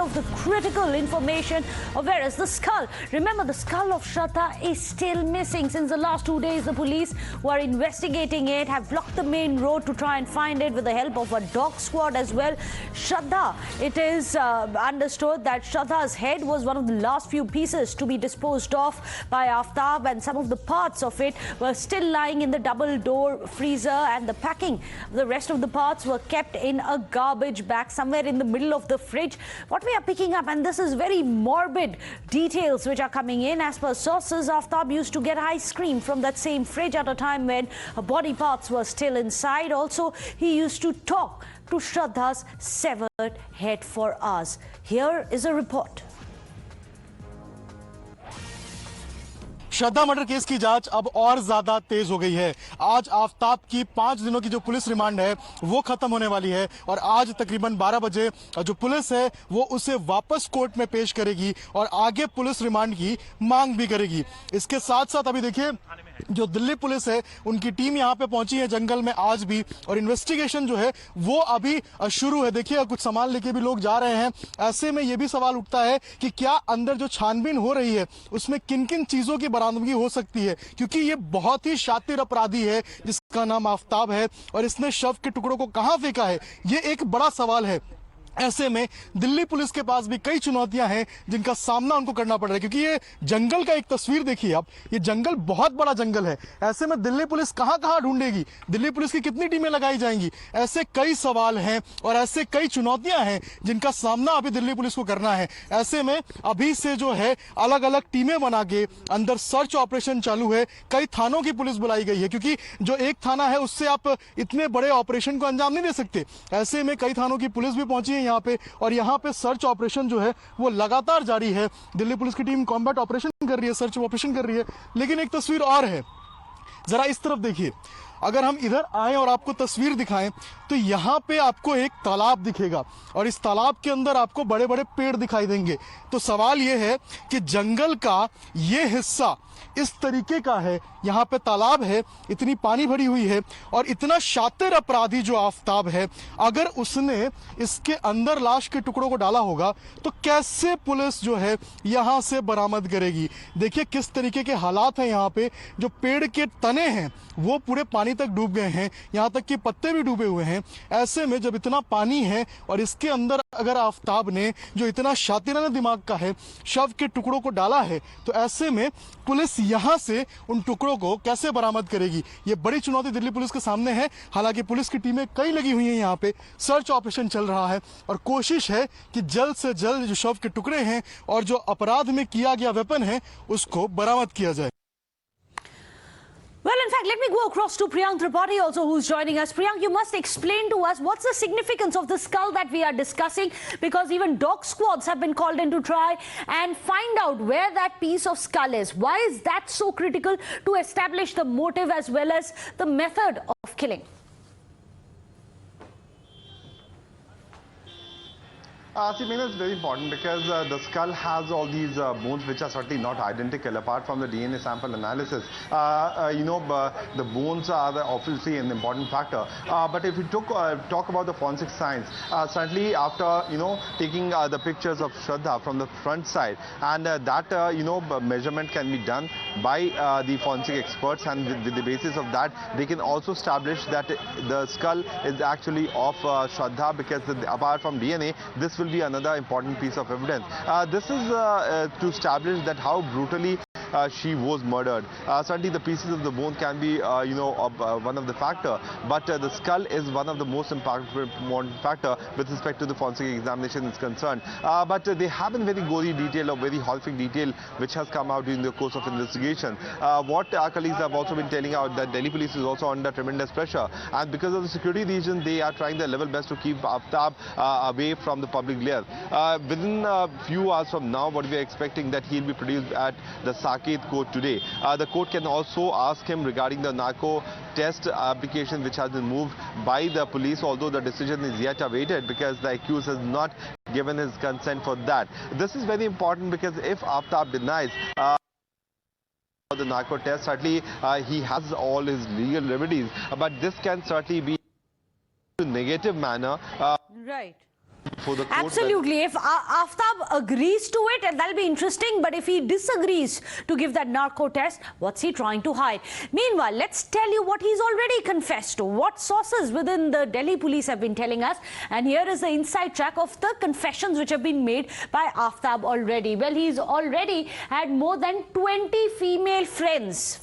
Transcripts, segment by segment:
of the critical information of where is the skull. Remember, the skull of Shraddha is still missing. Since the last 2 days, the police who are investigating it have blocked the main road to try and find it with the help of a dog squad as well. Shraddha, it is understood that Shraddha's head was one of the last few pieces to be disposed of by Aftab, and some of the parts of it were still lying in the double door freezer, and the packing, the rest of the parts were kept in a garbage bag somewhere in the middle of the fridge. What we are picking up, and this is very morbid details which are coming in, as per sources, Aftab used to get ice cream from that same fridge at a time when her body parts were still inside. Also, he used to talk to Shraddha's severed head for hours. Here is a report. Shraddha murder case की जांच अब और ज्यादा तेज हो गई है। आज आफ्ताब की 5 दिनों की जो पुलिस रिमांड है वो खत्म होने वाली है और आज तकरीबन 12 बजे जो पुलिस है वो उसे वापस कोर्ट में पेश करेगी और आगे पुलिस रिमांड की मांग भी करेगी। इसके साथ साथ अभी देखिए जो दिल्ली पुलिस है उनकी टीम यहाँ पे पहुंची है जंगल में आज भी, और इन्वेस्टिगेशन जो है वो अभी शुरू है। देखिए कुछ सामान लेके भी लोग जा रहे हैं। ऐसे में ये भी सवाल उठता है कि क्या अंदर जो छानबीन हो रही है उसमें किन किन चीजों की बरामदगी हो सकती है, क्योंकि ये बहुत ही शातिर अपराधी है जिसका नाम आफ्ताब है और इसने शव के टुकड़ों को कहां फेंका है ये एक बड़ा सवाल है। ऐसे में दिल्ली पुलिस के पास भी कई चुनौतियां हैं जिनका सामना उनको करना पड़ रहा है, क्योंकि ये जंगल का एक तस्वीर देखिए आप, ये जंगल बहुत बड़ा जंगल है। ऐसे में दिल्ली पुलिस कहां कहां ढूंढेगी, दिल्ली पुलिस की कितनी टीमें लगाई जाएंगी, ऐसे कई सवाल हैं और ऐसे कई चुनौतियां हैं जिनका सामना अभी दिल्ली पुलिस को करना है। ऐसे में अभी से जो है अलग अलग टीमें बना के अंदर सर्च ऑपरेशन चालू है। कई थानों की पुलिस बुलाई गई है, क्योंकि जो एक थाना है उससे आप इतने बड़े ऑपरेशन को अंजाम नहीं दे सकते। ऐसे में कई थानों की पुलिस भी पहुंची है यहाँ पे, और यहाँ पे सर्च ऑपरेशन जो है वो लगातार जारी है। दिल्ली पुलिस की टीम कॉम्बैट ऑपरेशन कर रही है, सर्च ऑपरेशन कर रही है। लेकिन एक तस्वीर और है, जरा इस तरफ देखिए। अगर हम इधर आए और आपको तस्वीर दिखाएं तो यहाँ पे आपको एक तालाब दिखेगा और इस तालाब के अंदर आपको बड़े बड़े पेड़ दिखाई देंगे। तो सवाल ये है कि जंगल का ये हिस्सा इस तरीके का है, यहाँ पे तालाब है, इतनी पानी भरी हुई है, और इतना शातिर अपराधी जो आफ्ताब है, अगर उसने इसके अंदर लाश के टुकड़ों को डाला होगा तो कैसे पुलिस जो है यहाँ से बरामद करेगी। देखिए किस तरीके के हालात हैं यहाँ पे, जो पेड़ के तने हैं वो पूरे पानी तक डूब गए हैं, यहाँ तक कि पत्ते भी डूबे हुए हैं। ऐसे में जब इतना पानी है और इसके अंदर अगर आफ्ताब ने जो इतना शातिराना दिमाग का है शव के टुकड़ों को डाला है, तो ऐसे में पुलिस यहाँ से उन टुकड़ों को कैसे बरामद करेगी, ये बड़ी चुनौती दिल्ली पुलिस के सामने है। हालांकि पुलिस की टीमें कई लगी हुई हैं, यहाँ पे सर्च ऑपरेशन चल रहा है और कोशिश है कि जल्द से जल्द जो शव के टुकड़े हैं और जो अपराध में किया गया वेपन है उसको बरामद किया जाए। Well, in fact, let me go across to Priyank Tripathi also, who's joining us. Priyank, you must explain to us what's the significance of the skull that we are discussing, because even dog squads have been called in to try and find out where that piece of skull is. Why is that so critical to establish the motive as well as the method of killing? See, Meena, it's very important because the skull has all these bones which are certainly not identical apart from the DNA sample analysis. The bones are obviously an important factor. But if we talk about the forensic science, certainly after, taking the pictures of Shraddha from the front side, and that, measurement can be done by the forensic experts, and with the basis of that, they can also establish that the skull is actually of Shraddha, because apart from DNA, this will be another important piece of evidence. This is to establish that how brutally she was murdered. Certainly the pieces of the bone can be one of the factor, but the skull is one of the most important factor with respect to the forensic examination is concerned. But they have been very gory detail or very horrific detail which has come out during the course of investigation. What our colleagues have also been telling out that Delhi police is also under tremendous pressure, and because of the security reason they are trying their level best to keep Aftab away from the public glare. Within a few hours from now, what we are expecting that he will be produced at the court today. The court can also ask him regarding the narco test application which has been moved by the police, although the decision is yet awaited because the accused has not given his consent for that. This is very important because if Aftab denies the narco test, certainly he has all his legal remedies, but this can certainly be in a negative manner. Right. for the court. Absolutely. If Aftab agrees to it, that'll be interesting. But if he disagrees to give that narco test, what's he trying to hide? Meanwhile, let's tell you what he's already confessed to, what sources within the Delhi police have been telling us. And here is the inside track of the confessions which have been made by Aftab already. Well, he's already had more than 20 female friends,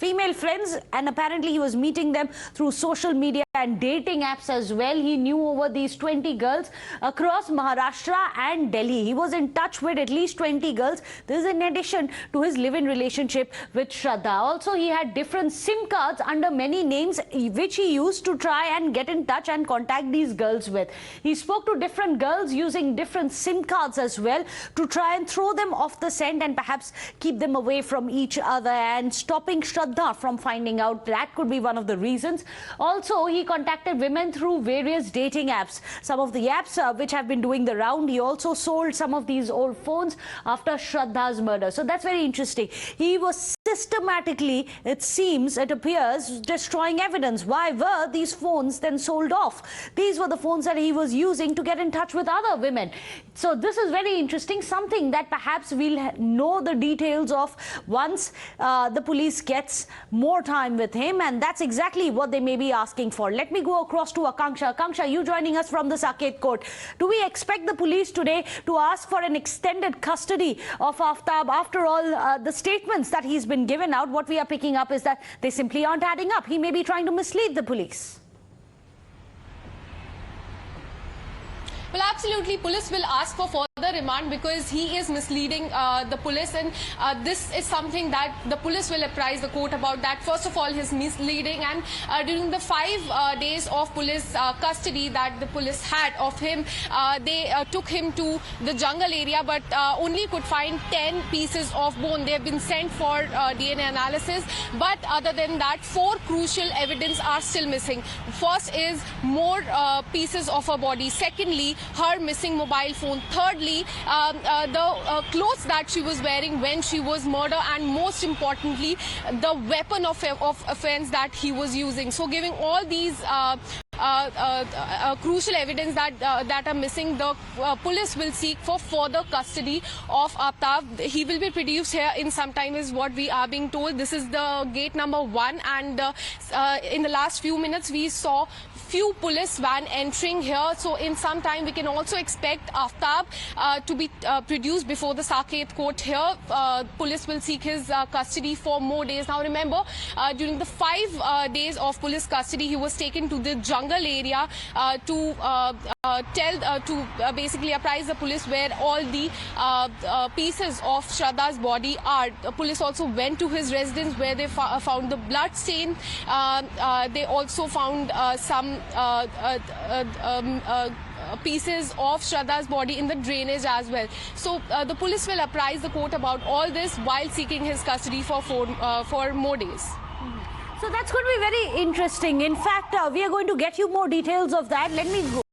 and apparently he was meeting them through social media and dating apps as well. He knew over these 20 girls across Maharashtra and Delhi. He was in touch with at least 20 girls. This is in addition to his live-in relationship with Shraddha. Also, he had different SIM cards under many names which he used to try and get in touch and contact these girls with. He spoke to different girls using different SIM cards as well to try and throw them off the scent and perhaps keep them away from each other and stopping Shraddha from finding out. That could be one of the reasons. Also, he contacted women through various dating apps. Some of the apps which have been doing the round. He also sold some of these old phones after Shraddha's murder. So that's very interesting. He was systematically, it seems, it appears, destroying evidence. Why were these phones then sold off? These were the phones that he was using to get in touch with other women. So this is very interesting, something that perhaps we'll know the details of once the police gets more time with him, and that's exactly what they may be asking for. Let me go across to Akanksha. Akanksha, you joining us from the Saket court. Do we expect the police today to ask for an extended custody of Aftab? After all, the statements that he's been given out, what we are picking up is that they simply aren't adding up. He may be trying to mislead the police. Well, absolutely. Police will ask for further remand because he is misleading the police, and this is something that the police will apprise the court about. That first of all, his misleading, and during the 5 days of police custody that the police had of him, they took him to the jungle area, but only could find 10 pieces of bone. They have been sent for DNA analysis, but other than that, 4 crucial evidence are still missing. First is more pieces of her body. Secondly, her missing mobile phone. Thirdly, the clothes that she was wearing when she was murdered, and most importantly, the weapon of offense that he was using. So giving all these crucial evidence that are missing, the police will seek for further custody of Aftab. He will be produced here in some time is what we are being told. This is the gate number 1, and in the last few minutes we saw few police van entering here. So in some time we can also expect Aftab to be produced before the Saket court here. Police will seek his custody for more days. Now remember, during the 5 days of police custody, he was taken to the jungle area to basically apprise the police where all the pieces of Shraddha's body are. The police also went to his residence where they found the blood stain. They also found some pieces of Shraddha's body in the drainage as well. So the police will apprise the court about all this while seeking his custody for more days. So that's going to be very interesting. In fact, we are going to get you more details of that. Let me go.